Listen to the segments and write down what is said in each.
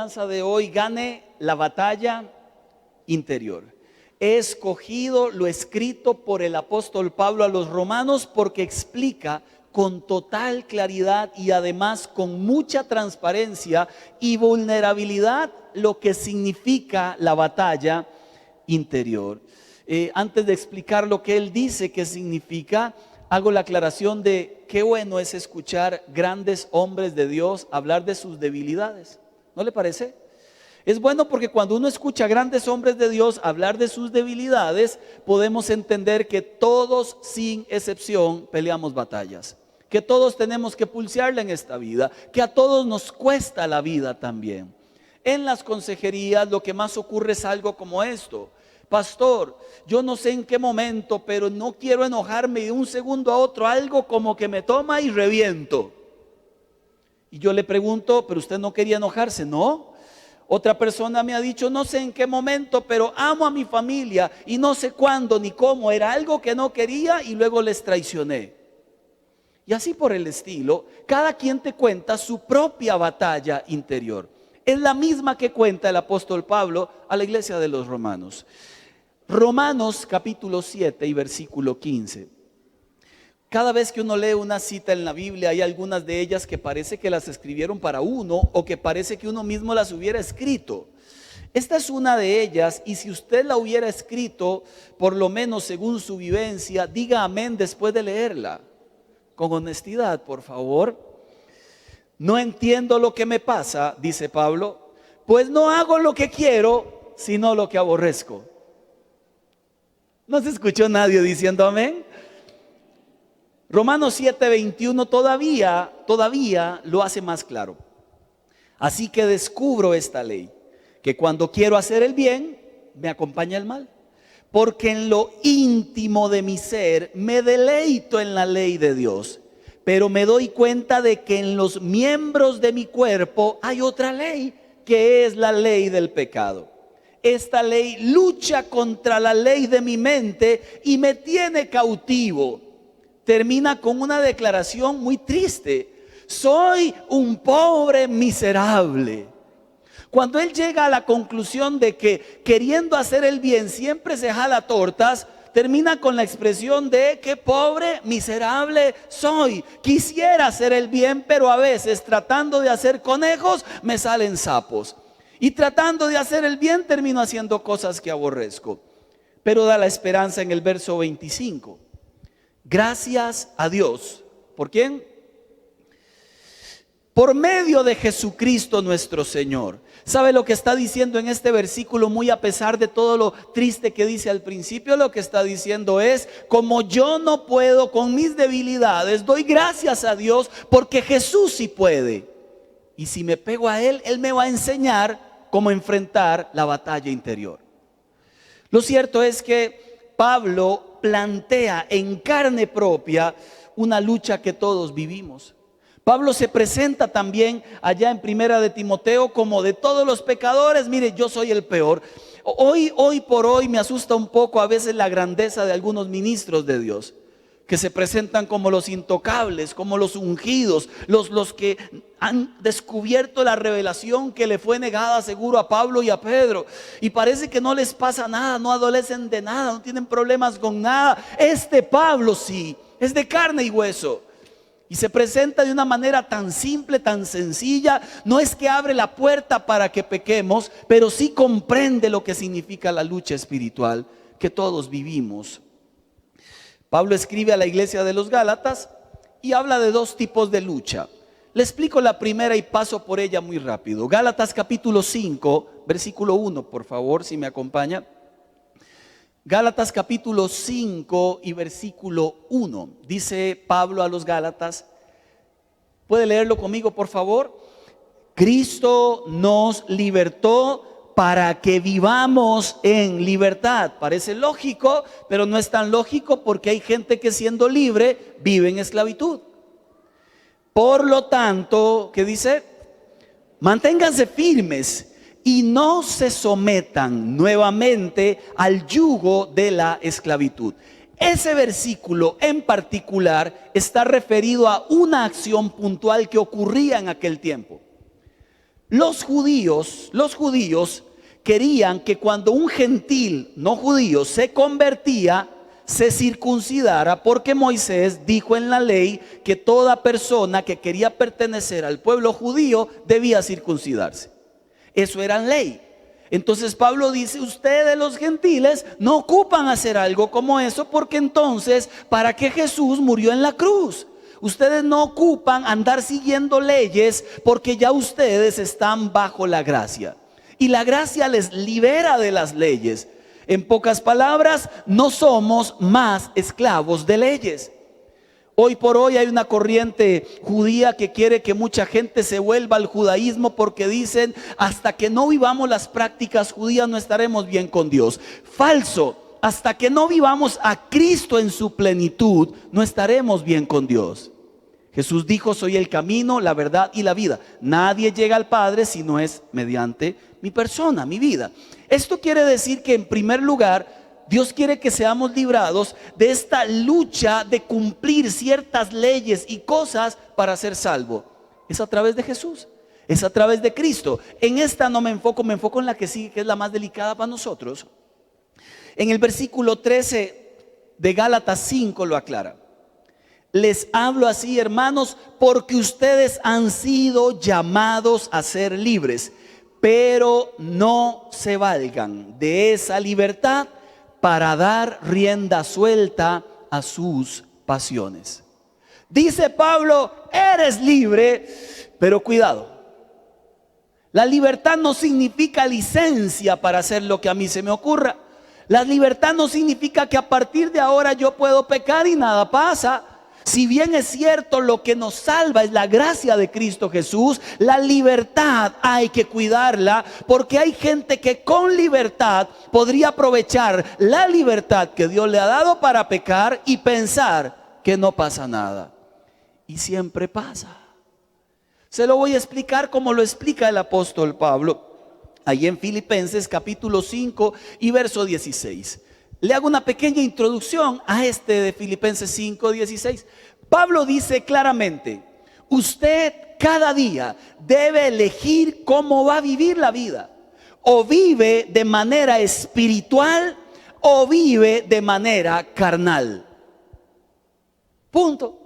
enseñanza de hoy, gane la batalla interior. He escogido lo escrito por el apóstol Pablo a los romanos porque explica con total claridad y además con mucha transparencia y vulnerabilidad lo que significa la batalla interior. Antes de explicar lo que él dice que significa, hago la aclaración de qué bueno es escuchar grandes hombres de Dios hablar de sus debilidades. ¿No le parece? Es bueno porque cuando uno escucha grandes hombres de Dios hablar de sus debilidades, podemos entender que todos sin excepción peleamos batallas, que todos tenemos que pulsearla en esta vida, que a todos nos cuesta la vida también. En las consejerías lo que más ocurre es algo como esto: pastor, yo no sé en qué momento, pero no quiero enojarme de un segundo a otro, algo como que me toma y reviento. Y yo le pregunto, pero usted no quería enojarse, ¿no? Otra persona me ha dicho, no sé en qué momento, pero amo a mi familia y no sé cuándo ni cómo, era algo que no quería y luego les traicioné. Y así por el estilo, cada quien te cuenta su propia batalla interior. Es la misma que cuenta el apóstol Pablo a la iglesia de los romanos. Romanos capítulo 7 y versículo 15. Cada vez que uno lee una cita en la Biblia, hay algunas de ellas que parece que las escribieron para uno o que parece que uno mismo las hubiera escrito. Esta es una de ellas, y si usted la hubiera escrito, por lo menos según su vivencia, diga amén después de leerla. Con honestidad, por favor. No entiendo lo que me pasa, dice Pablo, pues no hago lo que quiero, sino lo que aborrezco. ¿No se escuchó nadie diciendo amén? Romanos 7:21 todavía lo hace más claro. Así que descubro esta ley, que cuando quiero hacer el bien, me acompaña el mal. Porque en lo íntimo de mi ser me deleito en la ley de Dios, pero me doy cuenta de que en los miembros de mi cuerpo hay otra ley, que es la ley del pecado. Esta ley lucha contra la ley de mi mente y me tiene cautivo. Termina con una declaración muy triste: soy un pobre miserable. Cuando él llega a la conclusión de que queriendo hacer el bien siempre se jala tortas, termina con la expresión de qué pobre miserable soy. Quisiera hacer el bien, pero a veces tratando de hacer conejos me salen sapos. Y tratando de hacer el bien termino haciendo cosas que aborrezco. Pero da la esperanza en el verso 25. Gracias a Dios. ¿Por quién? Por medio de Jesucristo nuestro Señor. ¿Sabe lo que está diciendo en este versículo? Muy a pesar de todo lo triste que dice al principio, lo que está diciendo es: como yo no puedo con mis debilidades, doy gracias a Dios porque Jesús sí puede. Y si me pego a Él, Él me va a enseñar cómo enfrentar la batalla interior. Lo cierto es que Pablo plantea en carne propia una lucha que todos vivimos. Pablo se presenta también allá en Primera de Timoteo como de todos los pecadores, mire, yo soy el peor. Hoy por hoy me asusta un poco a veces la grandeza de algunos ministros de Dios, que se presentan como los intocables, como los ungidos, los que han descubierto la revelación que le fue negada seguro a Pablo y a Pedro. Y parece que no les pasa nada, no adolecen de nada, no tienen problemas con nada. Este Pablo sí, es de carne y hueso. Y se presenta de una manera tan simple, tan sencilla. No es que abre la puerta para que pequemos, pero sí comprende lo que significa la lucha espiritual que todos vivimos. Pablo escribe a la iglesia de los Gálatas y habla de dos tipos de lucha. Le explico la primera y paso por ella muy rápido. Gálatas capítulo 5, versículo 1, por favor, si me acompaña. Gálatas capítulo 5 y versículo 1. Dice Pablo a los Gálatas, ¿puede leerlo conmigo, por favor? Cristo nos libertó para que vivamos en libertad. Parece lógico, pero no es tan lógico porque hay gente que siendo libre vive en esclavitud. Por lo tanto, ¿qué dice? Manténganse firmes y no se sometan nuevamente al yugo de la esclavitud. Ese versículo en particular está referido a una acción puntual que ocurría en aquel tiempo. Los judíos querían que cuando un gentil no judío se convertía, se circuncidara, porque Moisés dijo en la ley que toda persona que quería pertenecer al pueblo judío debía circuncidarse. Eso era ley. Entonces Pablo dice, ustedes los gentiles no ocupan hacer algo como eso, porque entonces, ¿para qué Jesús murió en la cruz? Ustedes no ocupan andar siguiendo leyes, porque ya ustedes están bajo la gracia. Y la gracia les libera de las leyes. En pocas palabras, no somos más esclavos de leyes. Hoy por hoy hay una corriente judía que quiere que mucha gente se vuelva al judaísmo, porque dicen, hasta que no vivamos las prácticas judías no estaremos bien con Dios. Falso. Hasta que no vivamos a Cristo en su plenitud, no estaremos bien con Dios. Jesús dijo, soy el camino, la verdad y la vida. Nadie llega al Padre si no es mediante mi persona, mi vida. Esto quiere decir que en primer lugar, Dios quiere que seamos librados de esta lucha de cumplir ciertas leyes y cosas para ser salvo. Es a través de Jesús, es a través de Cristo. En esta no me enfoco en la que sigue, que es la más delicada para nosotros. En el versículo 13 de Gálatas 5 lo aclara. Les hablo así, hermanos, porque ustedes han sido llamados a ser libres, pero no se valgan de esa libertad para dar rienda suelta a sus pasiones. Dice Pablo, eres libre, pero cuidado. La libertad no significa licencia para hacer lo que a mí se me ocurra. La libertad no significa que a partir de ahora yo puedo pecar y nada pasa. Si bien es cierto, lo que nos salva es la gracia de Cristo Jesús, la libertad hay que cuidarla, porque hay gente que con libertad podría aprovechar la libertad que Dios le ha dado para pecar y pensar que no pasa nada. Y siempre pasa. Se lo voy a explicar como lo explica el apóstol Pablo ahí en Filipenses capítulo 5 y verso 16. Le hago una pequeña introducción a este de Filipenses 5, 16. Pablo dice claramente, usted cada día debe elegir cómo va a vivir la vida. O vive de manera espiritual o vive de manera carnal. Punto.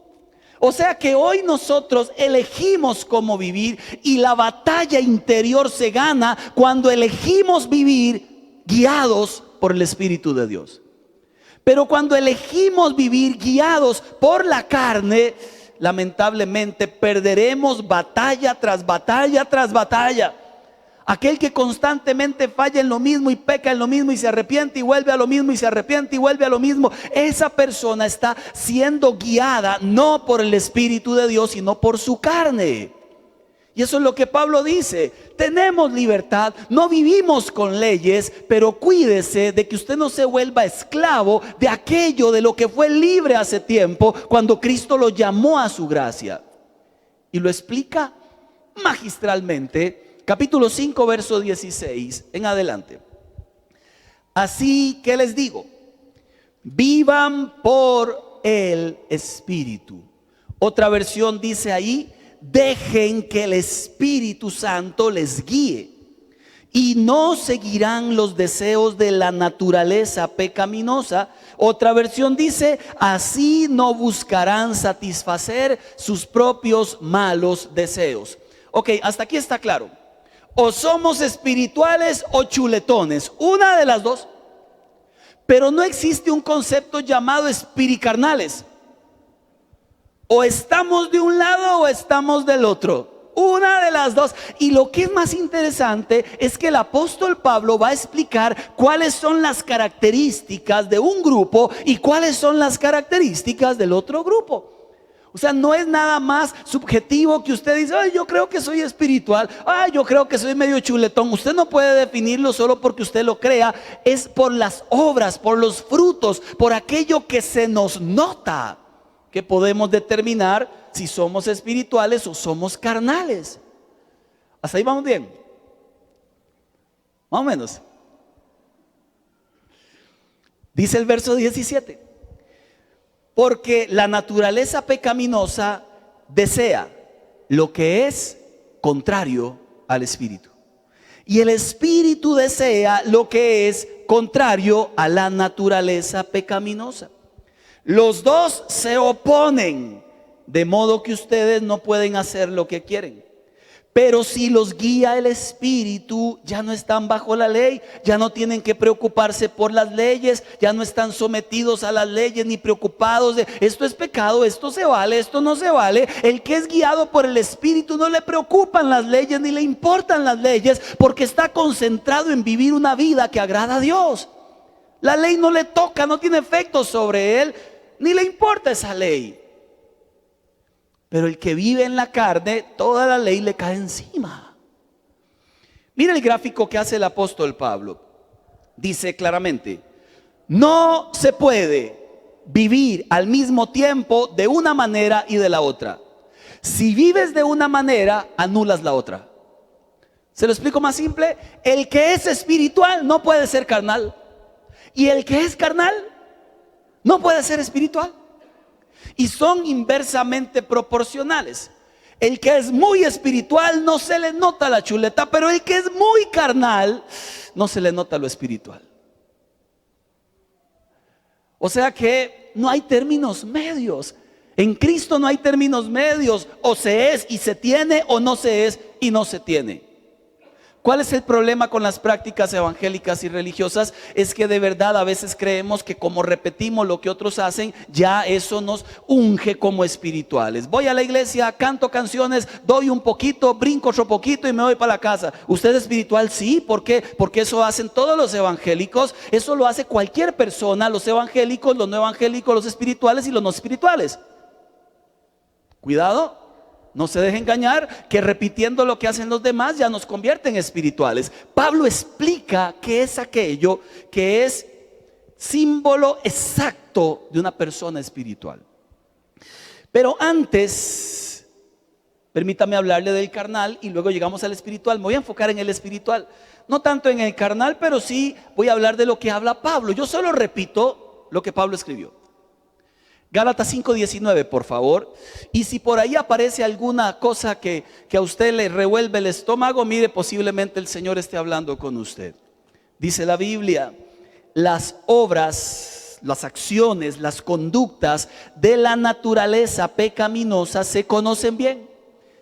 O sea que hoy nosotros elegimos cómo vivir, y la batalla interior se gana cuando elegimos vivir guiados por el Espíritu de Dios. Pero cuando elegimos vivir guiados por la carne, lamentablemente perderemos batalla tras batalla tras batalla. Aquel que constantemente falla en lo mismo y peca en lo mismo y se arrepiente y vuelve a lo mismo y se arrepiente y vuelve a lo mismo, esa persona está siendo guiada no por el Espíritu de Dios, sino por su carne. Y eso es lo que Pablo dice. Tenemos libertad, no vivimos con leyes, pero cuídese de que usted no se vuelva esclavo de aquello de lo que fue libre hace tiempo, cuando Cristo lo llamó a su gracia. Y lo explica magistralmente, capítulo 5, verso 16 en adelante. Así que les digo, vivan por el Espíritu. Otra versión dice ahí, dejen que el Espíritu Santo les guíe y no seguirán los deseos de la naturaleza pecaminosa. Otra versión dice, así no buscarán satisfacer sus propios malos deseos. Ok, hasta aquí está claro. O somos espirituales o chuletones, una de las dos. Pero no existe un concepto llamado espiricarnales. O estamos de un lado o estamos del otro. Una de las dos. Y lo que es más interesante es que el apóstol Pablo va a explicar cuáles son las características de un grupo y cuáles son las características del otro grupo. O sea, no es nada más subjetivo que usted dice, ay, yo creo que soy espiritual, ay, yo creo que soy medio chuletón. Usted no puede definirlo solo porque usted lo crea. Es por las obras, por los frutos, por aquello que se nos nota, que podemos determinar si somos espirituales o somos carnales. ¿Hasta ahí vamos bien? Más o menos. Dice el verso 17. Porque la naturaleza pecaminosa desea lo que es contrario al espíritu. Y el espíritu desea lo que es contrario a la naturaleza pecaminosa. Los dos se oponen, de modo que ustedes no pueden hacer lo que quieren. Pero si los guía el Espíritu, ya no están bajo la ley, ya no tienen que preocuparse por las leyes, ya no están sometidos a las leyes ni preocupados de esto es pecado, esto se vale, esto no se vale. El que es guiado por el Espíritu no le preocupan las leyes ni le importan las leyes, porque está concentrado en vivir una vida que agrada a Dios. La ley no le toca, no tiene efecto sobre él, ni le importa esa ley. Pero el que vive en la carne, toda la ley le cae encima. Mira el gráfico que hace el apóstol Pablo. Dice claramente: no se puede vivir al mismo tiempo de una manera y de la otra. Si vives de una manera, anulas la otra. ¿Se lo explico más simple? El que es espiritual no puede ser carnal. Y el que es carnal no puede ser espiritual. Y son inversamente proporcionales. El que es muy espiritual no se le nota la chuleta, pero el que es muy carnal no se le nota lo espiritual. O sea que no hay términos medios. En Cristo no hay términos medios. O se es y se tiene, o no se es y no se tiene. ¿Cuál es el problema con las prácticas evangélicas y religiosas? Es que de verdad a veces creemos que como repetimos lo que otros hacen, ya eso nos unge como espirituales. Voy a la iglesia, canto canciones, doy un poquito, brinco otro poquito y me voy para la casa. ¿Usted es espiritual? Sí. ¿Por qué? Porque eso hacen todos los evangélicos. Eso lo hace cualquier persona, los evangélicos, los no evangélicos, los espirituales y los no espirituales. Cuidado. No se deje engañar que repitiendo lo que hacen los demás ya nos convierte en espirituales. Pablo explica qué es aquello que es símbolo exacto de una persona espiritual. Pero antes, permítame hablarle del carnal y luego llegamos al espiritual. Me voy a enfocar en el espiritual. No tanto en el carnal, pero sí voy a hablar de lo que habla Pablo. Yo solo repito lo que Pablo escribió. Gálatas 5:19, por favor. Y si por ahí aparece alguna cosa que a usted le revuelve el estómago, mire, posiblemente el Señor esté hablando con usted. Dice la Biblia: las obras, las acciones, las conductas de la naturaleza pecaminosa se conocen bien.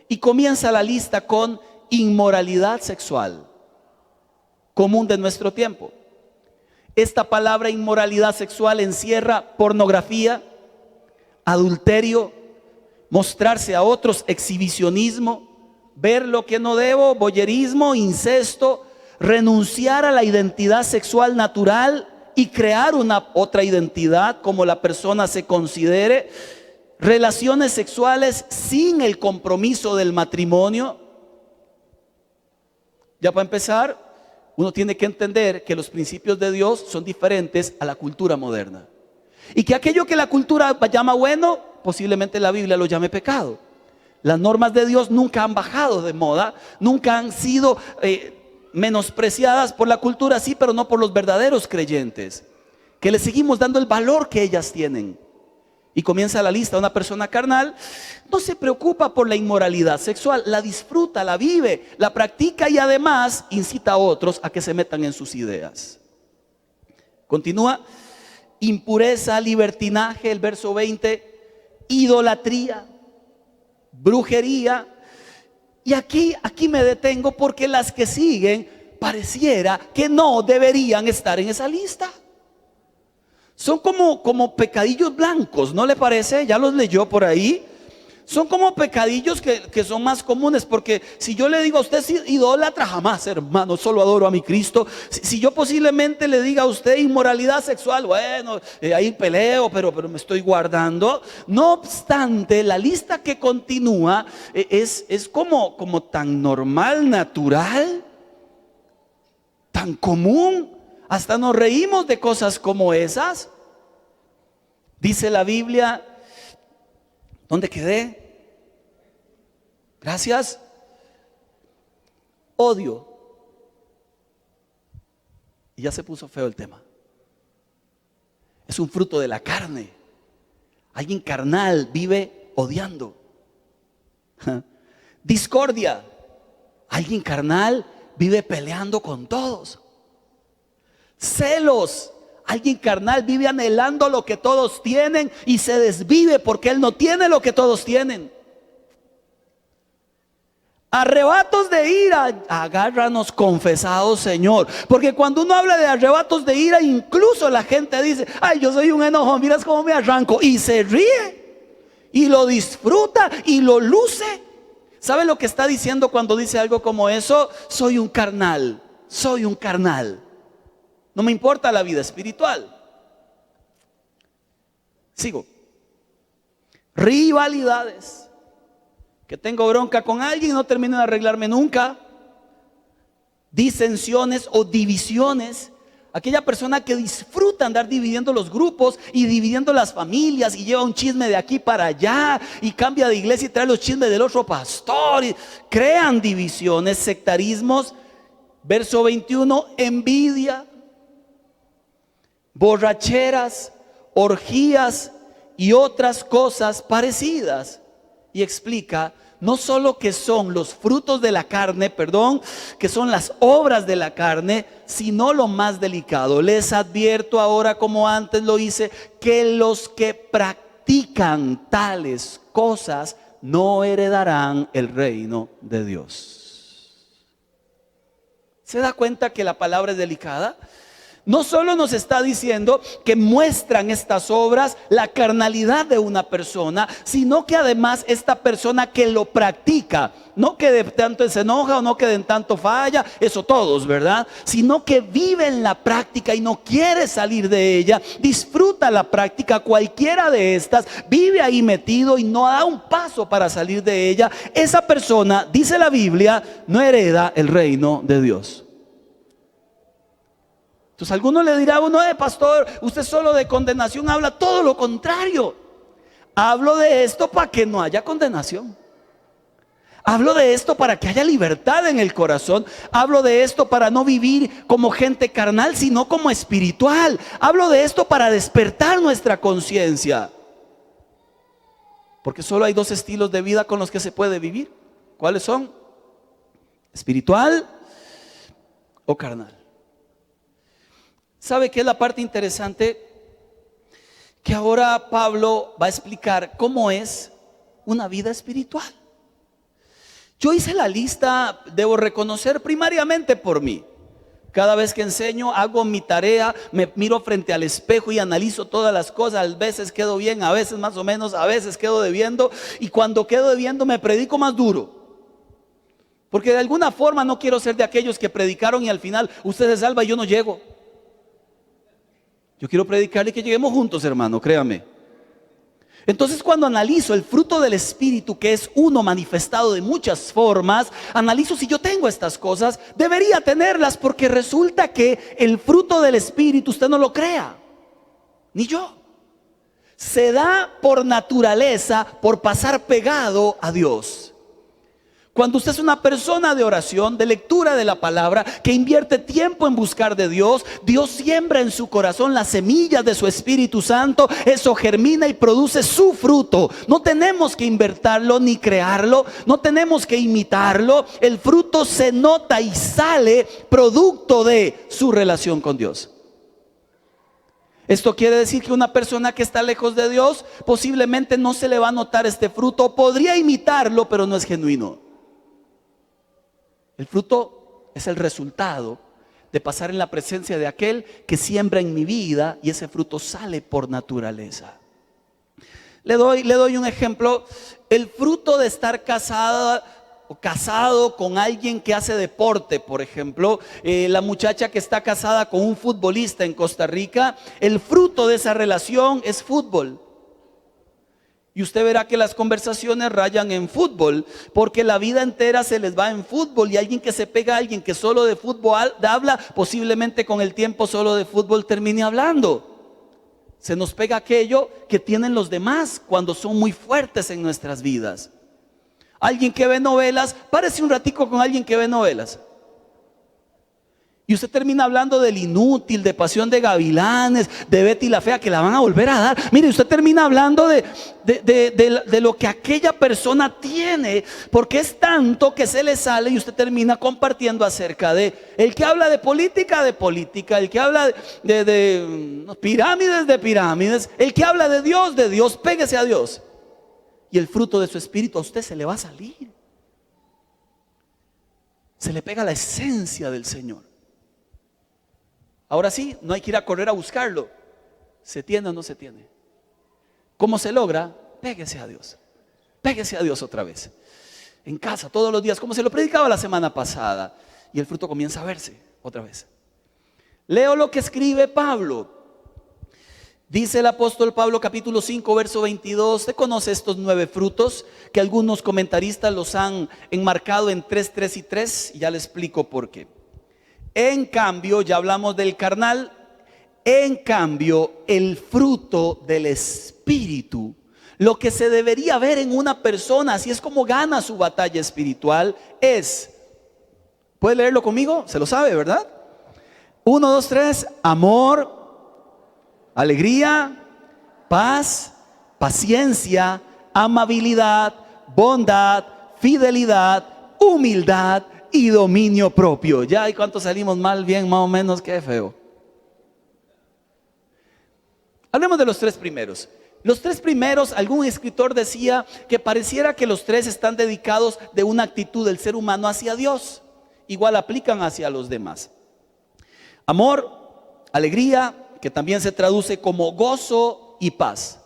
Y comienza la lista con inmoralidad sexual, común de nuestro tiempo. Esta palabra inmoralidad sexual encierra pornografía, adulterio, mostrarse a otros, exhibicionismo, ver lo que no debo, voyerismo, incesto, renunciar a la identidad sexual natural y crear una otra identidad como la persona se considere, relaciones sexuales sin el compromiso del matrimonio. Ya para empezar, uno tiene que entender que los principios de Dios son diferentes a la cultura moderna. Y que aquello que la cultura llama bueno, posiblemente la Biblia lo llame pecado. Las normas de Dios nunca han bajado de moda, nunca han sido menospreciadas por la cultura, sí, pero no por los verdaderos creyentes, que le seguimos dando el valor que ellas tienen. Y comienza la lista: una persona carnal no se preocupa por la inmoralidad sexual, la disfruta, la vive, la practica y además incita a otros a que se metan en sus ideas. Continúa: impureza, libertinaje, el verso 20, idolatría, brujería. Y aquí me detengo porque las que siguen pareciera que no deberían estar en esa lista. Son como pecadillos blancos, ¿no le parece? Ya los leyó por ahí. Son como pecadillos que son más comunes, porque si yo le digo a usted es idólatra, jamás, hermano, solo adoro a mi Cristo. Si yo posiblemente le diga a usted inmoralidad sexual, bueno, ahí peleo, pero me estoy guardando. No obstante, la lista que continúa es como tan normal, natural, tan común. Hasta nos reímos de cosas como esas. Dice la Biblia, ¿dónde quedé? Gracias. Odio. Y ya se puso feo el tema. Es un fruto de la carne. Alguien carnal vive odiando. Discordia. Alguien carnal vive peleando con todos. Celos. Alguien carnal vive anhelando lo que todos tienen y se desvive porque él no tiene lo que todos tienen. Arrebatos de ira, agárranos confesados, Señor, porque cuando uno habla de arrebatos de ira, incluso la gente dice: ay, yo soy un enojón, miras cómo me arranco, y se ríe y lo disfruta y lo luce. ¿Sabe lo que está diciendo cuando dice algo como eso? Soy un carnal, soy un carnal. No me importa la vida espiritual. Sigo. Rivalidades. Que tengo bronca con alguien y no termino de arreglarme nunca. Disensiones o divisiones. Aquella persona que disfruta andar dividiendo los grupos y dividiendo las familias y lleva un chisme de aquí para allá y cambia de iglesia y trae los chismes del otro pastor y crean divisiones, sectarismos. Verso 21, envidia, borracheras, orgías y otras cosas parecidas. Y explica no solo que son los frutos de la carne, que son las obras de la carne, sino lo más delicado. Les advierto ahora, como antes lo hice, que los que practican tales cosas no heredarán el reino de Dios. ¿Se da cuenta que la palabra es delicada? No solo nos está diciendo que muestran estas obras la carnalidad de una persona, sino que además esta persona que lo practica, no que de tanto se enoja o no que de tanto falla, eso todos, ¿verdad? Sino que vive en la práctica y no quiere salir de ella, disfruta la práctica, cualquiera de estas, vive ahí metido y no da un paso para salir de ella. Esa persona, dice la Biblia, no hereda el reino de Dios. Entonces alguno le dirá a uno: pastor, usted solo de condenación habla. Todo lo contrario. Hablo de esto para que no haya condenación. Hablo de esto para que haya libertad en el corazón. Hablo de esto para no vivir como gente carnal, sino como espiritual. Hablo de esto para despertar nuestra conciencia. Porque solo hay dos estilos de vida con los que se puede vivir. ¿Cuáles son? ¿Espiritual o carnal? ¿Sabe qué es la parte interesante? Que ahora Pablo va a explicar cómo es una vida espiritual. Yo hice la lista, debo reconocer, primariamente por mí. Cada vez que enseño, hago mi tarea, me miro frente al espejo y analizo todas las cosas. A veces quedo bien, a veces más o menos, a veces quedo debiendo. Y cuando quedo debiendo me predico más duro. Porque de alguna forma no quiero ser de aquellos que predicaron y al final usted se salva y yo no llego. Yo quiero predicarle que lleguemos juntos, hermano, créame. Entonces, cuando analizo el fruto del Espíritu, que es uno manifestado de muchas formas, analizo si yo tengo estas cosas. Debería tenerlas, porque resulta que el fruto del Espíritu usted no lo crea, ni yo. Se da por naturaleza, por pasar pegado a Dios. Cuando usted es una persona de oración, de lectura de la palabra, que invierte tiempo en buscar de Dios, Dios siembra en su corazón las semillas de su Espíritu Santo. Eso germina y produce su fruto. No tenemos que invertirlo ni crearlo, no tenemos que imitarlo. El fruto se nota y sale producto de su relación con Dios. Esto quiere decir que una persona que está lejos de Dios posiblemente no se le va a notar este fruto. Podría imitarlo, pero no es genuino. El fruto es el resultado de pasar en la presencia de aquel que siembra en mi vida, y ese fruto sale por naturaleza. Le doy un ejemplo. El fruto de estar casado con alguien que hace deporte, por ejemplo, la muchacha que está casada con un futbolista en Costa Rica, el fruto de esa relación es fútbol. Y usted verá que las conversaciones rayan en fútbol, porque la vida entera se les va en fútbol. Y alguien que se pega a alguien que solo de fútbol habla, posiblemente con el tiempo solo de fútbol termine hablando. Se nos pega aquello que tienen los demás cuando son muy fuertes en nuestras vidas. Alguien que ve novelas, párese un ratico con alguien que ve novelas. Y usted termina hablando del inútil, de Pasión de Gavilanes, de Betty la Fea, que la van a volver a dar. Mire, usted termina hablando de lo que aquella persona tiene, porque es tanto que se le sale, y usted termina compartiendo acerca de el que habla de política, el que habla de pirámides, el que habla de Dios, péguese a Dios. Y el fruto de su espíritu a usted se le va a salir. Se le pega la esencia del Señor. Ahora sí, no hay que ir a correr a buscarlo. ¿Se tiene o no se tiene? ¿Cómo se logra? Péguese a Dios. Péguese a Dios otra vez. En casa, todos los días, como se lo predicaba la semana pasada. Y el fruto comienza a verse otra vez. Leo lo que escribe Pablo. Dice el apóstol Pablo, capítulo 5, verso 22. Usted conoce estos 9 frutos que algunos comentaristas los han enmarcado en 3, 3 y 3. Y ya le explico por qué. En cambio, ya hablamos del carnal. En cambio, el fruto del espíritu, lo que se debería ver en una persona, así es como gana su batalla espiritual, es, ¿puede leerlo conmigo? Se lo sabe, ¿verdad? 1, 2, 3, amor, alegría, paz, paciencia, amabilidad, bondad, fidelidad, humildad y dominio propio. Ya, ¿y cuántos salimos mal, bien, más o menos? Qué feo. Hablemos de los 3 primeros. Los 3 primeros, algún escritor decía que pareciera que los 3 están dedicados de una actitud del ser humano hacia Dios. Igual aplican hacia los demás. Amor, alegría, que también se traduce como gozo y paz.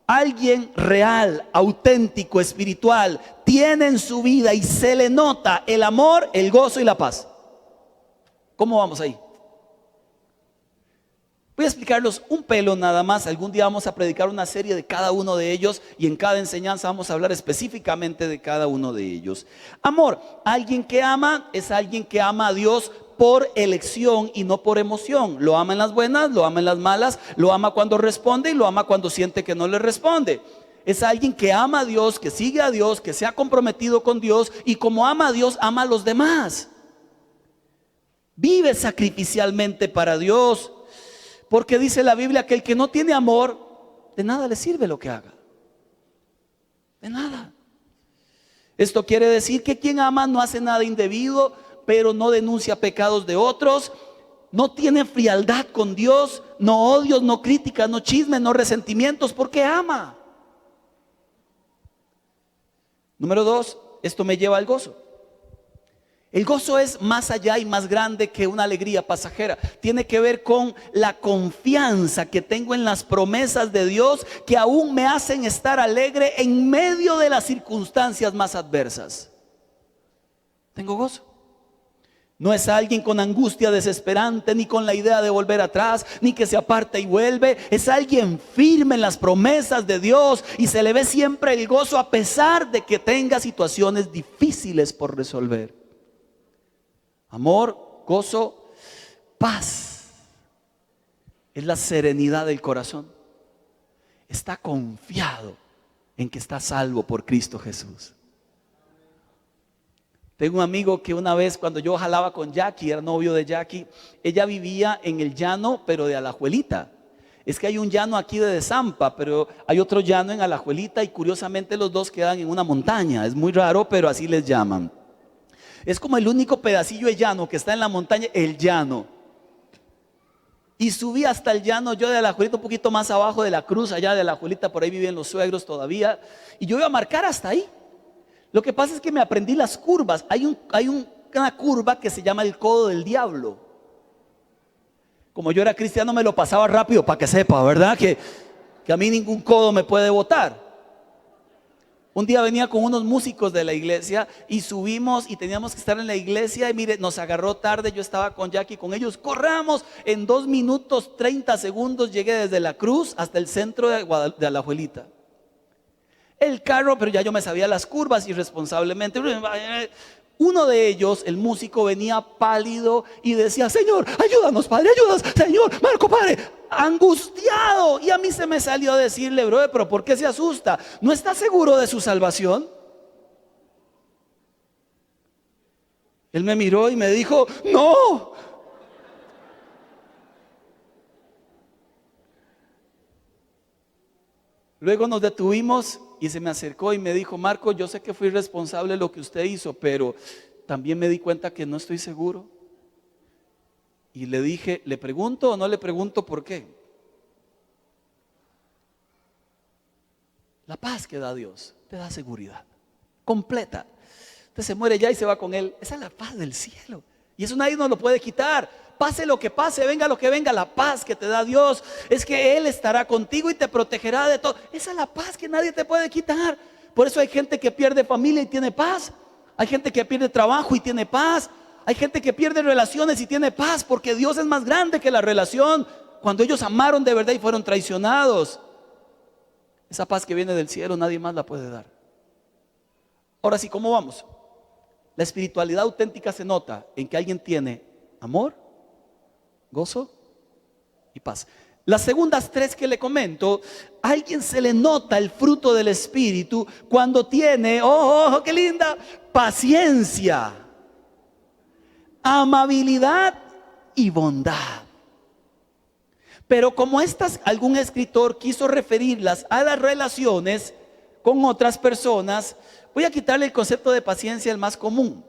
Alguien real, auténtico, espiritual, tiene en su vida y se le nota el amor, el gozo y la paz. ¿Cómo vamos ahí? Voy a explicarlos un pelo nada más. Algún día vamos a predicar una serie de cada uno de ellos y en cada enseñanza vamos a hablar específicamente de cada uno de ellos. Amor, alguien que ama es alguien que ama a Dios por elección y no por emoción. Lo ama en las buenas, lo ama en las malas, lo ama cuando responde y lo ama cuando siente que no le responde. Es alguien que ama a Dios, que sigue a Dios, que se ha comprometido con Dios y como ama a Dios, ama a los demás. Vive sacrificialmente para Dios, porque dice la Biblia que el que no tiene amor, de nada le sirve lo que haga. De nada. Esto quiere decir que quien ama no hace nada indebido, pero no denuncia pecados de otros, no tiene frialdad con Dios, no odios, no críticas, no chismes, no resentimientos, porque ama. Número 2, esto me lleva al gozo. El gozo es más allá y más grande que una alegría pasajera. Tiene que ver con la confianza que tengo en las promesas de Dios que aún me hacen estar alegre en medio de las circunstancias más adversas. Tengo gozo. No es alguien con angustia desesperante, ni con la idea de volver atrás, ni que se aparta y vuelve. Es alguien firme en las promesas de Dios y se le ve siempre el gozo a pesar de que tenga situaciones difíciles por resolver. Amor, gozo, paz. Es la serenidad del corazón. Está confiado en que está salvo por Cristo Jesús. Tengo un amigo que una vez cuando yo jalaba con Jackie, era novio de Jackie, ella vivía en el llano, pero de Alajuelita. Es que hay un llano aquí de Zampa, pero hay otro llano en Alajuelita y curiosamente los dos quedan en una montaña. Es muy raro, pero así les llaman. Es como el único pedacillo de llano que está en la montaña, el llano. Y subí hasta el llano yo de Alajuelita, un poquito más abajo de la cruz, allá de Alajuelita, por ahí viven los suegros todavía. Y yo iba a marcar hasta ahí. Lo que pasa es que me aprendí las curvas. Hay una curva que se llama el codo del diablo. Como yo era cristiano me lo pasaba rápido para que sepa, ¿verdad? Que a mí ningún codo me puede botar. Un día venía con unos músicos de la iglesia y subimos y teníamos que estar en la iglesia y mire, nos agarró tarde, yo estaba con Jackie, con ellos, corramos, en 2 minutos 30 segundos llegué desde la cruz hasta el centro de Alajuelita. El carro, pero ya yo me sabía las curvas irresponsablemente. Uno de ellos, el músico, venía pálido y decía: Señor, ayúdanos, Padre, ayúdanos, Señor, Marco, Padre, angustiado. Y a mí se me salió a decirle: brother, pero ¿por qué se asusta? ¿No está seguro de su salvación? Él me miró y me dijo: no, Luego nos detuvimos y se me acercó y me dijo: Marco, yo sé que fui responsable de lo que usted hizo, pero también me di cuenta que no estoy seguro. Y le dije: ¿le pregunto o no le pregunto por qué? La paz que da Dios te da seguridad completa. Usted se muere ya y se va con Él. Esa es la paz del cielo. Y eso nadie nos lo puede quitar. Pase lo que pase, venga lo que venga, la paz que te da Dios es que Él estará contigo y te protegerá de todo. Esa es la paz que nadie te puede quitar. Por eso hay gente que pierde familia y tiene paz. Hay gente que pierde trabajo y tiene paz. Hay gente que pierde relaciones y tiene paz, porque Dios es más grande que la relación. Cuando ellos amaron de verdad y fueron traicionados, esa paz que viene del cielo nadie más la puede dar. Ahora sí, ¿cómo vamos? La espiritualidad auténtica se nota en que alguien tiene amor, gozo y paz. Las segundas tres que le comento, a alguien se le nota el fruto del Espíritu cuando tiene, oh, qué linda, paciencia, amabilidad y bondad. Pero como estas, algún escritor quiso referirlas a las relaciones con otras personas, voy a quitarle el concepto de paciencia, el más común.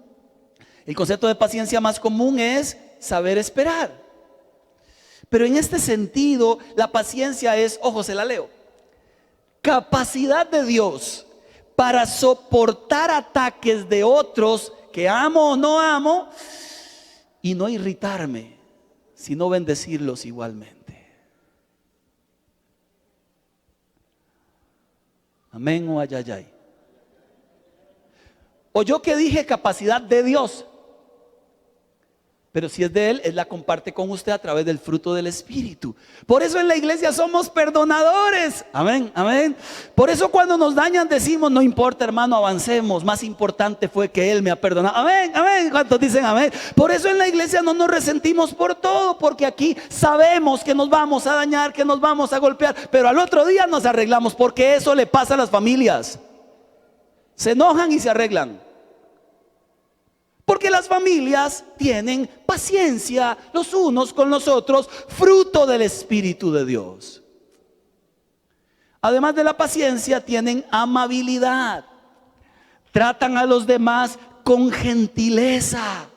El concepto de paciencia más común es saber esperar. Pero en este sentido, la paciencia es, ojo, se la leo: capacidad de Dios para soportar ataques de otros que amo o no amo y no irritarme, sino bendecirlos igualmente. Amén o ayayay. O yo que dije capacidad de Dios, pero si es de Él, Él la comparte con usted a través del fruto del Espíritu. Por eso en la iglesia somos perdonadores. Amén, amén. Por eso cuando nos dañan decimos: no importa, hermano, avancemos. Más importante fue que Él me ha perdonado. Amén, amén. ¿Cuántos dicen amén? Por eso en la iglesia no nos resentimos por todo, porque aquí sabemos que nos vamos a dañar, que nos vamos a golpear, pero al otro día nos arreglamos, porque eso le pasa a las familias. Se enojan y se arreglan. Porque las familias tienen paciencia los unos con los otros, fruto del Espíritu de Dios. Además de la paciencia, tienen amabilidad. Tratan a los demás con gentileza.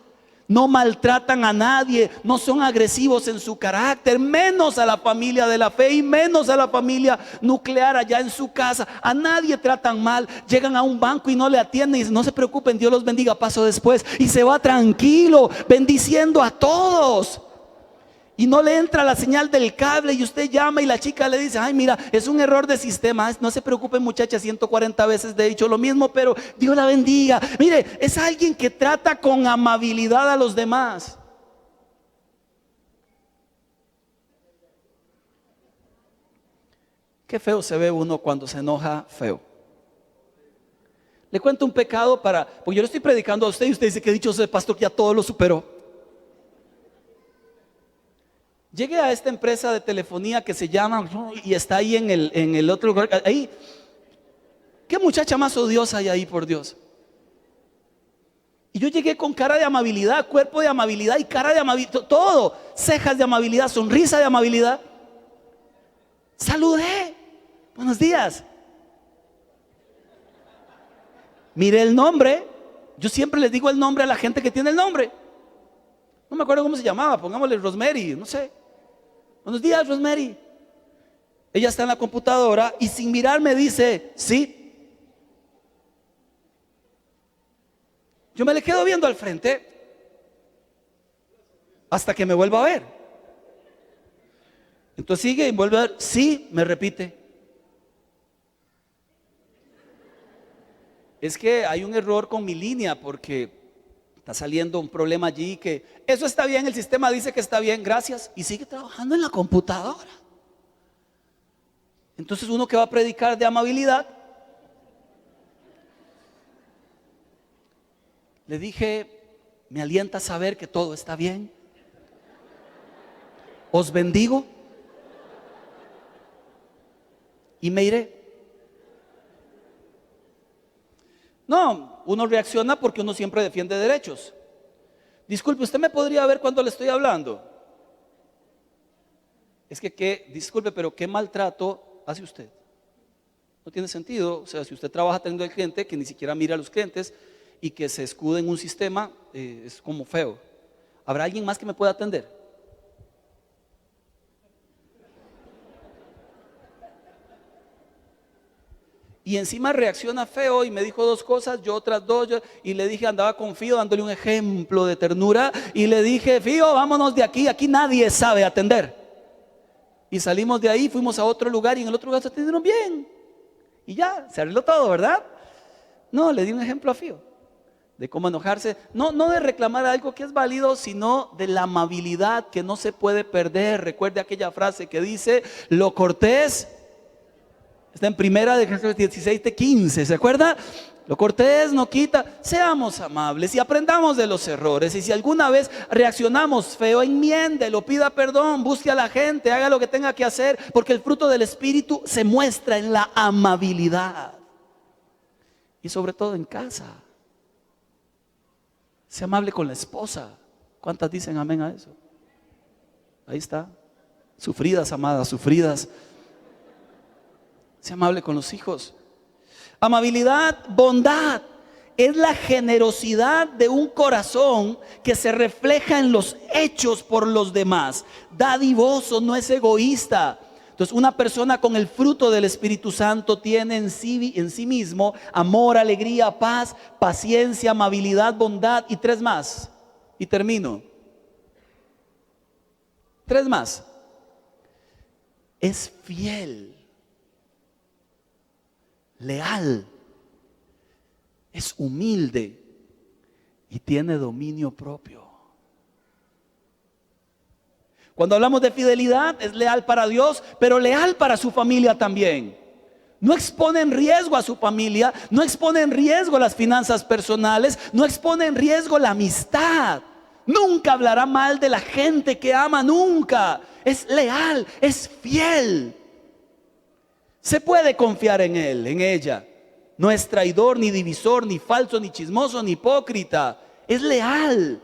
No maltratan a nadie, no son agresivos en su carácter, menos a la familia de la fe y menos a la familia nuclear allá en su casa. A nadie tratan mal. Llegan a un banco y no le atienden y dicen: no se preocupen, Dios los bendiga, paso después. Y se va tranquilo, bendiciendo a todos. Y no le entra la señal del cable y usted llama y la chica le dice: ay, mira, es un error de sistema. No se preocupen, muchacha, 140 veces le he dicho lo mismo, pero Dios la bendiga. Mire, es alguien que trata con amabilidad a los demás. Qué feo se ve uno cuando se enoja, feo. Le cuento un pecado porque yo le estoy predicando a usted y usted dice: que dichoso el pastor, que ya todo lo superó. Llegué a esta empresa de telefonía que se llama, y está ahí en el otro lugar. Ahí, qué muchacha más odiosa hay ahí, por Dios. Y yo llegué con cara de amabilidad, cuerpo de amabilidad y cara de amabilidad, todo, cejas de amabilidad, sonrisa de amabilidad. Saludé: buenos días. Miré el nombre. Yo siempre les digo el nombre a la gente que tiene el nombre. No me acuerdo cómo se llamaba, pongámosle Rosemary, no sé. Buenos días, Rosemary. Ella está en la computadora y sin mirar me dice: sí. Yo me le quedo viendo al frente hasta que me vuelva a ver. Entonces sigue y vuelve a ver: sí, me repite. Es que hay un error con mi línea, porque está saliendo un problema allí, que eso está bien, el sistema dice que está bien, gracias. Y sigue trabajando en la computadora. Entonces uno que va a predicar de amabilidad, le dije: me alienta saber que todo está bien. Os bendigo. Y me iré. No, uno reacciona porque uno siempre defiende derechos. Disculpe, ¿usted me podría ver cuando le estoy hablando? Es que, disculpe, pero ¿qué maltrato hace usted? No tiene sentido. O sea, si usted trabaja atendiendo al cliente, que ni siquiera mira a los clientes y que se escude en un sistema, es como feo. ¿Habrá alguien más que me pueda atender? Y encima reacciona feo y me dijo dos cosas, yo otras dos, y le dije, andaba con Fío dándole un ejemplo de ternura, y le dije, Fío, vámonos de aquí, aquí nadie sabe atender. Y salimos de ahí, fuimos a otro lugar y en el otro lugar se atendieron bien. Y ya, se arregló todo, ¿verdad? No, le di un ejemplo a Fío de cómo enojarse, no de reclamar algo que es válido, sino de la amabilidad que no se puede perder. Recuerde aquella frase que dice, lo cortés. Está en primera de Jesús 16:15, ¿se acuerda? Lo cortés no quita. Seamos amables y aprendamos de los errores. Y si alguna vez reaccionamos feo, enmiéndelo, pida perdón, busque a la gente, haga lo que tenga que hacer, porque el fruto del Espíritu se muestra en la amabilidad. Y sobre todo en casa. Sea amable con la esposa. ¿Cuántas dicen amén a eso? Ahí está. Sufridas, amadas, sufridas. Sea amable con los hijos. Amabilidad, bondad, es la generosidad de un corazón que se refleja en los hechos por los demás. Dadivoso, no es egoísta. Entonces, una persona con el fruto del Espíritu Santo tiene en sí mismo amor, alegría, paz, paciencia, amabilidad, bondad y tres más. Y termino. Tres más. Es fiel. Leal, es humilde y tiene dominio propio. Cuando hablamos de fidelidad, es leal para Dios, pero leal para su familia también. No expone en riesgo a su familia, no expone en riesgo las finanzas personales, no expone en riesgo la amistad. Nunca hablará mal de la gente que ama, nunca. Es leal, es fiel. Se puede confiar en él, en ella. No es traidor, ni divisor, ni falso, ni chismoso, ni hipócrita. Es leal.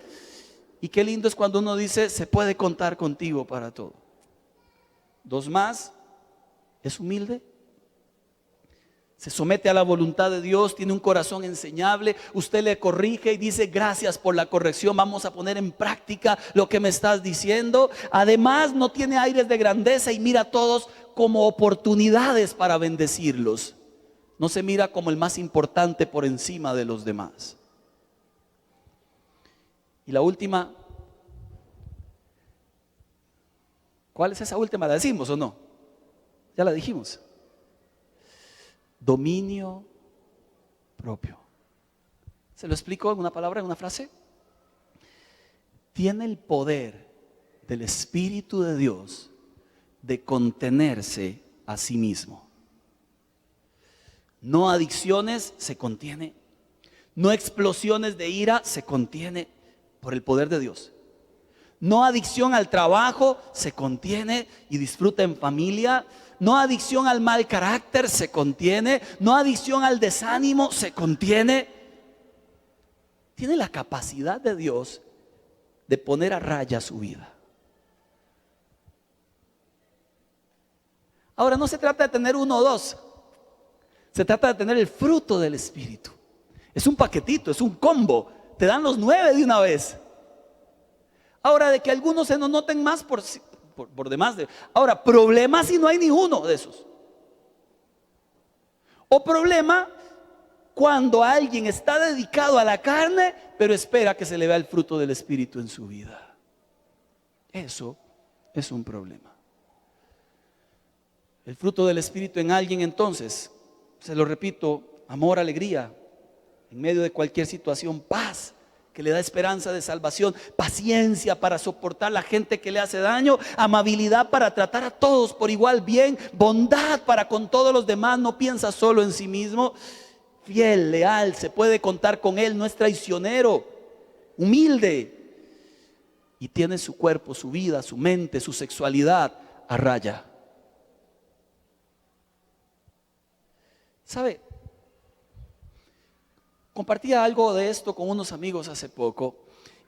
Y qué lindo es cuando uno dice, se puede contar contigo para todo. Dos más, es humilde. Se somete a la voluntad de Dios, tiene un corazón enseñable. Usted le corrige y dice, gracias por la corrección, vamos a poner en práctica lo que me estás diciendo. Además, no tiene aires de grandeza y mira a todos como oportunidades para bendecirlos. No se mira como el más importante por encima de los demás. Y la última, ¿cuál es esa última? ¿La decimos o no? Ya la dijimos. Dominio propio. ¿Se lo explico en una palabra, en una frase? Tiene el poder del Espíritu de Dios de contenerse a sí mismo. No adicciones, se contiene. No explosiones de ira, se contiene por el poder de Dios. No adicción al trabajo, se contiene y disfruta en familia. No adicción al mal carácter, se contiene. No adicción al desánimo, se contiene. Tiene la capacidad de Dios de poner a raya su vida. Ahora, no se trata de tener uno o dos. Se trata de tener el fruto del Espíritu. Es un paquetito, es un combo. Te dan los 9 de una vez. Ahora, de que algunos se nos noten más por demás. Ahora, problema si no hay ni uno de esos. O problema cuando alguien está dedicado a la carne, pero espera que se le vea el fruto del Espíritu en su vida. Eso es un problema. El fruto del Espíritu en alguien, entonces, se lo repito, amor, alegría, en medio de cualquier situación, paz, que le da esperanza de salvación, paciencia para soportar la gente que le hace daño, amabilidad para tratar a todos por igual bien, bondad para con todos los demás, no piensa solo en sí mismo, fiel, leal, se puede contar con él, no es traicionero, humilde, y tiene su cuerpo, su vida, su mente, su sexualidad a raya. ¿Sabe? Compartía algo de esto con unos amigos hace poco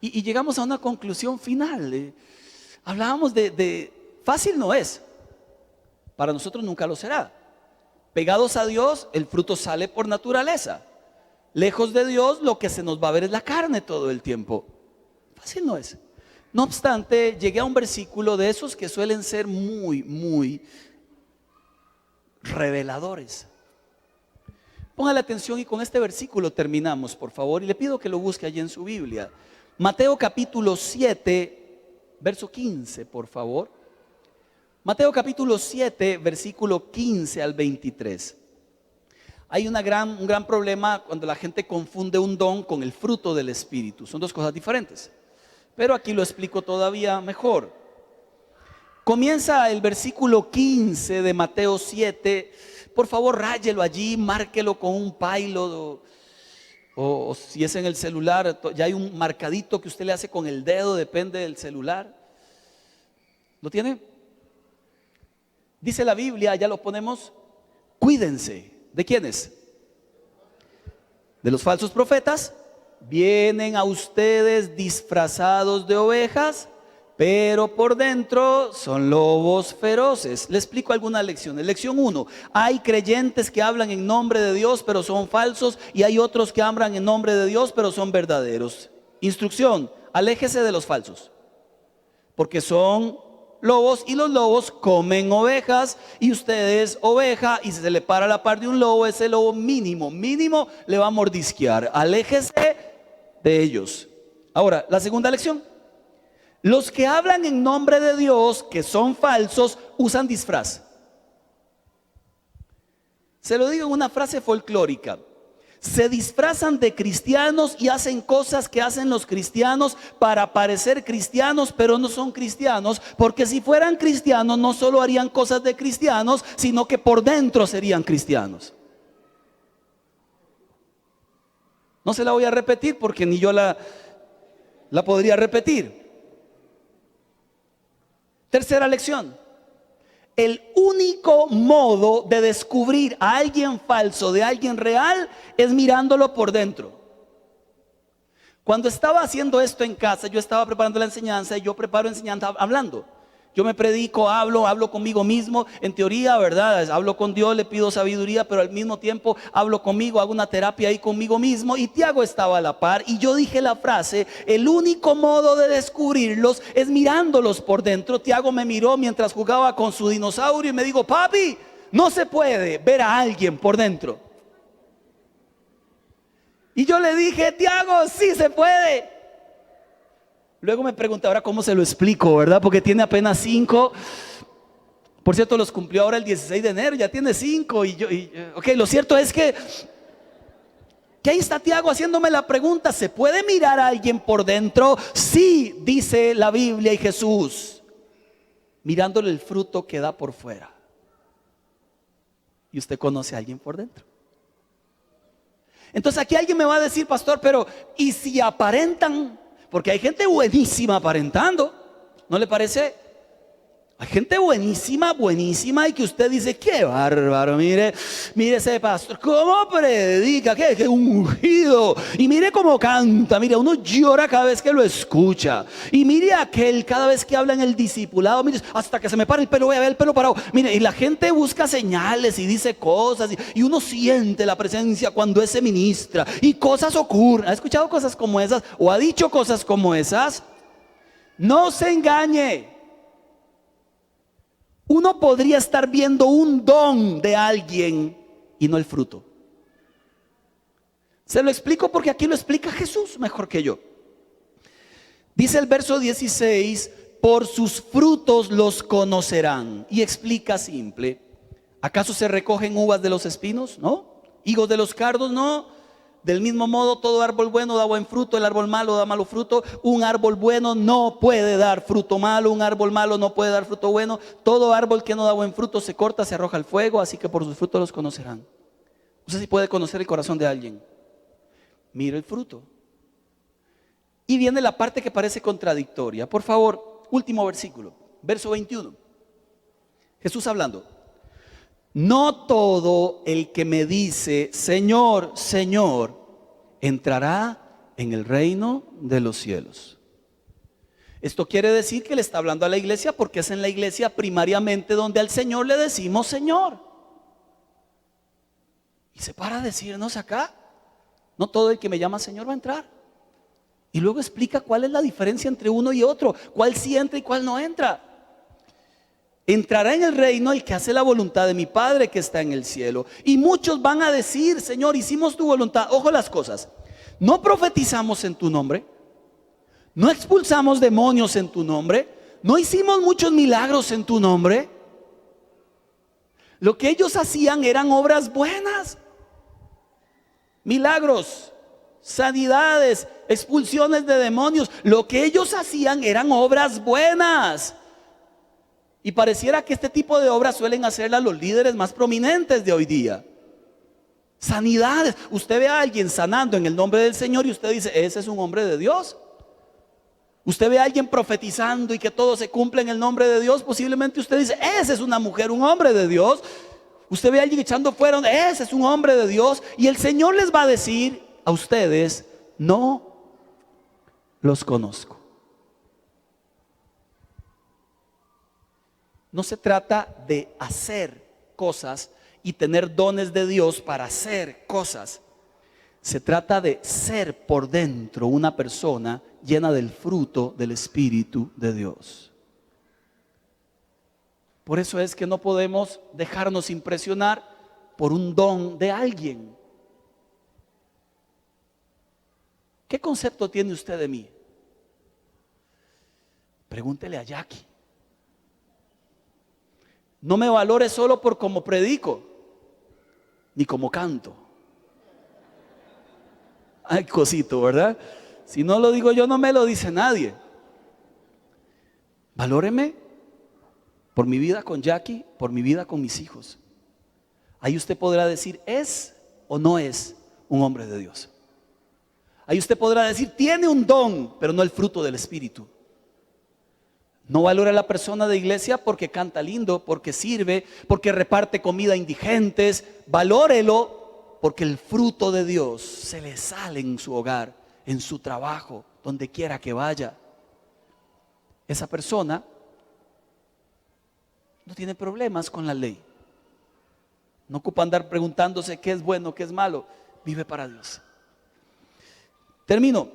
y llegamos a una conclusión final. Hablábamos de fácil no es, para nosotros nunca lo será, Pegados a Dios, el fruto sale por naturaleza. Lejos de Dios, lo que se nos va a ver es la carne todo el tiempo. Fácil no es. No obstante, llegué a un versículo de esos que suelen ser muy reveladores. Póngale atención y con este versículo terminamos, por favor, y le pido que lo busque allí en su Biblia. Mateo capítulo 7, verso 15, por favor. Mateo capítulo 7, versículo 15 al 23. Hay un gran problema cuando la gente confunde un don con el fruto del Espíritu. Son dos cosas diferentes. Pero aquí lo explico todavía mejor. Comienza el versículo 15 de Mateo 7. Por favor, ráyelo allí, márquelo con un Pilot o si es en el celular, ya hay un marcadito que usted le hace con el dedo, depende del celular. ¿Lo tiene? Dice la Biblia, ya lo ponemos, cuídense. ¿De quiénes? De los falsos profetas. Vienen a ustedes disfrazados de ovejas, pero por dentro son lobos feroces. Le explico algunas lecciones. Lección 1. Hay creyentes que hablan en nombre de Dios, pero son falsos. Y hay otros que hablan en nombre de Dios, pero son verdaderos. Instrucción: aléjese de los falsos, porque son lobos y los lobos comen ovejas. Y usted es oveja y si se le para a la par de un lobo, ese lobo mínimo le va a mordisquear. Aléjese de ellos. Ahora, la segunda lección: los que hablan en nombre de Dios, que son falsos, usan disfraz. Se lo digo en una frase folclórica: se disfrazan de cristianos y hacen cosas que hacen los cristianos para parecer cristianos, pero no son cristianos, porque si fueran cristianos no solo harían cosas de cristianos, sino que por dentro serían cristianos. No se la voy a repetir porque ni yo la podría repetir. Tercera lección: el único modo de descubrir a alguien falso de alguien real es mirándolo por dentro. Cuando estaba haciendo esto en casa, yo estaba preparando la enseñanza y yo preparo enseñanza hablando. Yo me predico, hablo conmigo mismo, en teoría, ¿verdad? Hablo con Dios, le pido sabiduría, pero al mismo tiempo hablo conmigo, hago una terapia ahí conmigo mismo. Y Tiago estaba a la par y yo dije la frase: el único modo de descubrirlos es mirándolos por dentro. Tiago me miró mientras jugaba con su dinosaurio y me dijo: papi, no se puede ver a alguien por dentro. Y yo le dije: Tiago, sí se puede. Luego me pregunté, ahora cómo se lo explico, ¿verdad? Porque tiene apenas 5. Por cierto, los cumplió ahora el 16 de enero, ya tiene 5. Ok, lo cierto es que ahí está Tiago haciéndome la pregunta: ¿se puede mirar a alguien por dentro? Sí, dice la Biblia y Jesús, mirándole el fruto que da por fuera. ¿Y usted conoce a alguien por dentro? Entonces aquí alguien me va a decir: pastor, pero ¿y si aparentan? Porque hay gente buenísima aparentando, ¿no le parece? Hay gente buenísima y que usted dice: qué bárbaro, mire ese pastor, cómo predica, qué ungido, y mire cómo canta, mire, uno llora cada vez que lo escucha, y mire aquel cada vez que habla en el discipulado, mire, hasta que se me para el pelo, voy a ver el pelo parado, mire, y la gente busca señales y dice cosas, y uno siente la presencia cuando ese ministra, y cosas ocurren. ¿Ha escuchado cosas como esas? ¿O ha dicho cosas como esas? No se engañe. Uno podría estar viendo un don de alguien y no el fruto. Se lo explico porque aquí lo explica Jesús mejor que yo. Dice el verso 16: por sus frutos los conocerán. Y explica simple: ¿acaso se recogen uvas de los espinos? No. ¿Higos de los cardos? No. Del mismo modo, todo árbol bueno da buen fruto, el árbol malo da malo fruto. Un árbol bueno no puede dar fruto malo, un árbol malo no puede dar fruto bueno. Todo árbol que no da buen fruto se corta, se arroja al fuego, así que por sus frutos los conocerán. No sé si puede conocer el corazón de alguien. Mira el fruto. Y viene la parte que parece contradictoria. Por favor, último versículo, verso 21. Jesús hablando: no todo el que me dice Señor, Señor, entrará en el reino de los cielos. Esto quiere decir que le está hablando a la iglesia, porque es en la iglesia primariamente donde al Señor le decimos Señor. Y se para a decirnos acá, no todo el que me llama Señor va a entrar. Y luego explica cuál es la diferencia entre uno y otro, cuál sí entra y cuál no entra. Entrará en el reino el que hace la voluntad de mi Padre que está en el cielo. Y muchos van a decir, Señor, hicimos tu voluntad. Ojo las cosas, no profetizamos en tu nombre, no expulsamos demonios en tu nombre, no hicimos muchos milagros en tu nombre. Lo que ellos hacían eran obras buenas, milagros, sanidades, expulsiones de demonios. Lo que ellos hacían eran obras buenas. Y pareciera que este tipo de obras suelen hacerlas los líderes más prominentes de hoy día. Sanidades. Usted ve a alguien sanando en el nombre del Señor y usted dice, ese es un hombre de Dios. Usted ve a alguien profetizando y que todo se cumple en el nombre de Dios, posiblemente usted dice, esa es una mujer, un hombre de Dios. Usted ve a alguien echando fuera, ese es un hombre de Dios. Y el Señor les va a decir a ustedes, no los conozco. No se trata de hacer cosas y tener dones de Dios para hacer cosas. Se trata de ser por dentro una persona llena del fruto del Espíritu de Dios. Por eso es que no podemos dejarnos impresionar por un don de alguien. ¿Qué concepto tiene usted de mí? Pregúntele a Jackie. No me valore solo por cómo predico, ni como canto. Ay, cosito, ¿verdad? Si no lo digo yo, no me lo dice nadie. Valóreme por mi vida con Jackie, por mi vida con mis hijos. Ahí usted podrá decir, ¿es o no es un hombre de Dios? Ahí usted podrá decir, tiene un don, pero no el fruto del Espíritu. No valora a la persona de iglesia porque canta lindo, porque sirve, porque reparte comida a indigentes. Valórelo porque el fruto de Dios se le sale en su hogar, en su trabajo, donde quiera que vaya. Esa persona no tiene problemas con la ley. No ocupa andar preguntándose qué es bueno, qué es malo. Vive para Dios. Termino.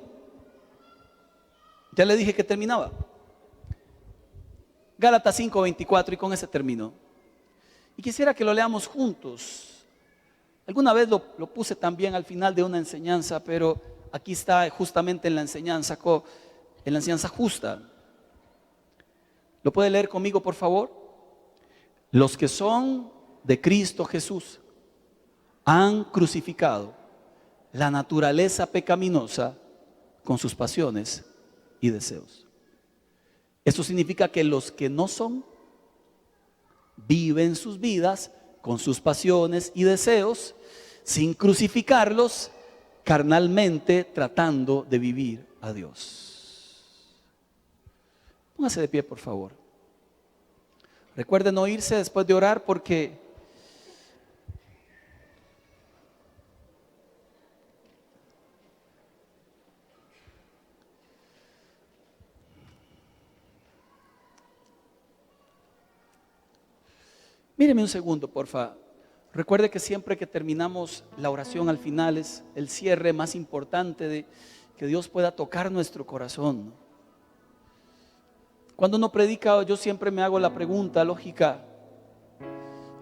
Ya le dije que terminaba. Gálatas 5:24, y con ese termino. Y quisiera que lo leamos juntos. Alguna vez lo puse también al final de una enseñanza, pero aquí está justamente en la enseñanza justa. ¿Lo puede leer conmigo, por favor? Los que son de Cristo Jesús han crucificado la naturaleza pecaminosa con sus pasiones y deseos. Esto significa que los que no son viven sus vidas con sus pasiones y deseos sin crucificarlos carnalmente, tratando de vivir a Dios. Póngase de pie, por favor. Recuerden no irse después de orar porque míreme un segundo, porfa. Recuerde que siempre que terminamos la oración al final es el cierre más importante de que Dios pueda tocar nuestro corazón. Cuando uno predica, yo siempre me hago la pregunta lógica: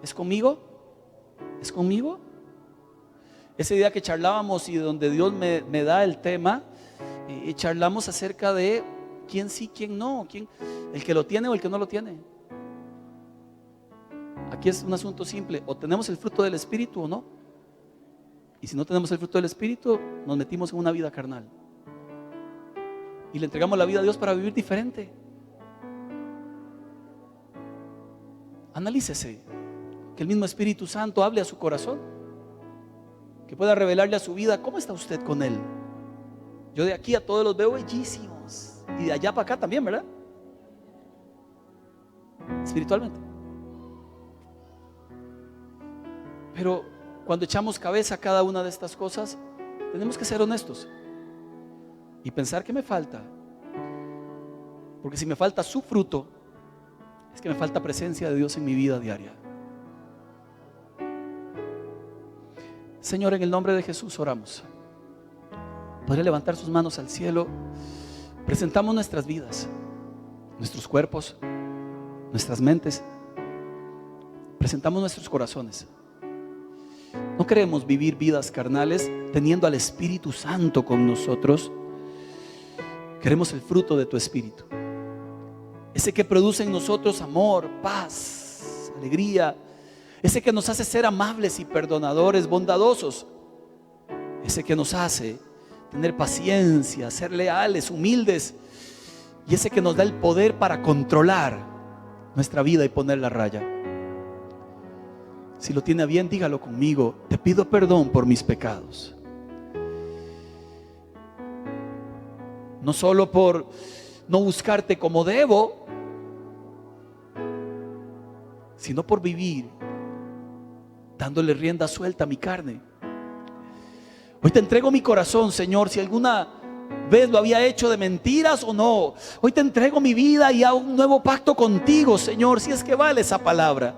¿es conmigo? ¿Es conmigo? Ese día que charlábamos y donde Dios me da el tema, y charlamos acerca de quién sí, quién no, el que lo tiene o el que no lo tiene. Aquí es un asunto simple: o tenemos el fruto del Espíritu o no. Y si no tenemos el fruto del Espíritu, nos metimos en una vida carnal y le entregamos la vida a Dios para vivir diferente. Analícese, que el mismo Espíritu Santo hable a su corazón, que pueda revelarle a su vida cómo está usted con Él. Yo de aquí a todos los veo bellísimos, y de allá para acá también, ¿verdad? Espiritualmente. Pero cuando echamos cabeza a cada una de estas cosas, tenemos que ser honestos y pensar qué me falta. Porque si me falta su fruto, es que me falta presencia de Dios en mi vida diaria. Señor, en el nombre de Jesús oramos. Podría levantar sus manos al cielo. Presentamos nuestras vidas, nuestros cuerpos, nuestras mentes. Presentamos nuestros corazones. No queremos vivir vidas carnales teniendo al Espíritu Santo con nosotros. Queremos el fruto de tu Espíritu, ese que produce en nosotros amor, paz, alegría, ese que nos hace ser amables y perdonadores, bondadosos, ese que nos hace tener paciencia, ser leales, humildes, y ese que nos da el poder para controlar nuestra vida y ponerla a raya. Si lo tiene a bien, dígalo conmigo: te pido perdón por mis pecados. No solo por no buscarte como debo, sino por vivir dándole rienda suelta a mi carne. Hoy te entrego mi corazón, Señor. Si alguna vez lo había hecho de mentiras o no, hoy te entrego mi vida y hago un nuevo pacto contigo, Señor, si es que vale esa palabra.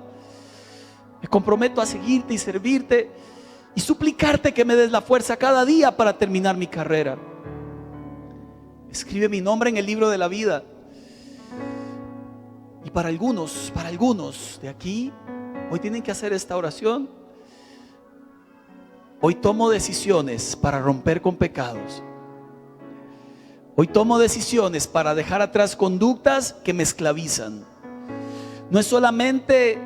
Me comprometo a seguirte y servirte y suplicarte que me des la fuerza cada día para terminar mi carrera. Escribe mi nombre en el libro de la vida. Y para algunos de aquí, hoy tienen que hacer esta oración. Hoy tomo decisiones para romper con pecados. Hoy tomo decisiones para dejar atrás conductas que me esclavizan. No es solamente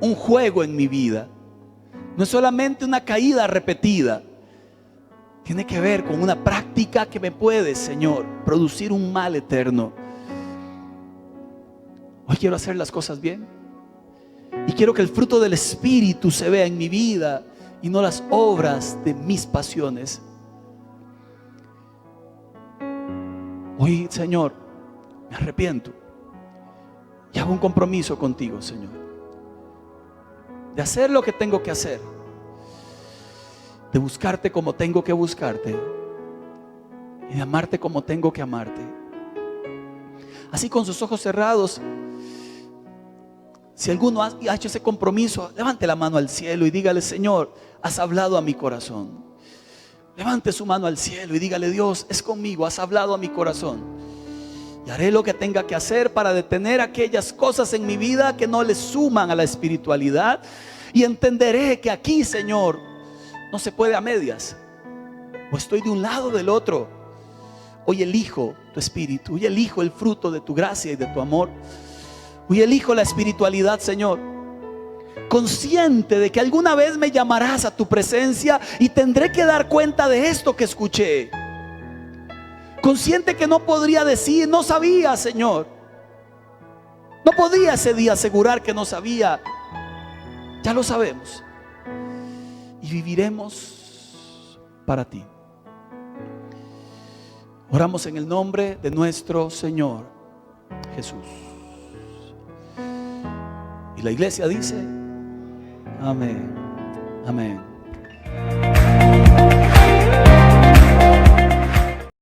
un juego en mi vida, no es solamente una caída repetida. Tiene que ver con una práctica que me puede, Señor, producir un mal eterno. Hoy quiero hacer las cosas bien y quiero que el fruto del Espíritu se vea en mi vida y no las obras de mis pasiones. Hoy, Señor, me arrepiento y hago un compromiso contigo, Señor, de hacer lo que tengo que hacer, de buscarte como tengo que buscarte y de amarte como tengo que amarte. Así, con sus ojos cerrados, si alguno ha hecho ese compromiso, levante la mano al cielo y dígale: Señor, has hablado a mi corazón. Levante su mano al cielo y dígale: Dios, es conmigo, has hablado a mi corazón. Y haré lo que tenga que hacer para detener aquellas cosas en mi vida que no le suman a la espiritualidad. Y entenderé que aquí, Señor, no se puede a medias. O estoy de un lado o del otro. Hoy elijo tu espíritu. Hoy elijo el fruto de tu gracia y de tu amor. Hoy elijo la espiritualidad, Señor, consciente de que alguna vez me llamarás a tu presencia y tendré que dar cuenta de esto que escuché. Consciente que no podría decir: no sabía, Señor. No podía ese día asegurar que no sabía. Ya lo sabemos. Y viviremos para ti. Oramos en el nombre de nuestro Señor Jesús. Y la iglesia dice: amén, amén.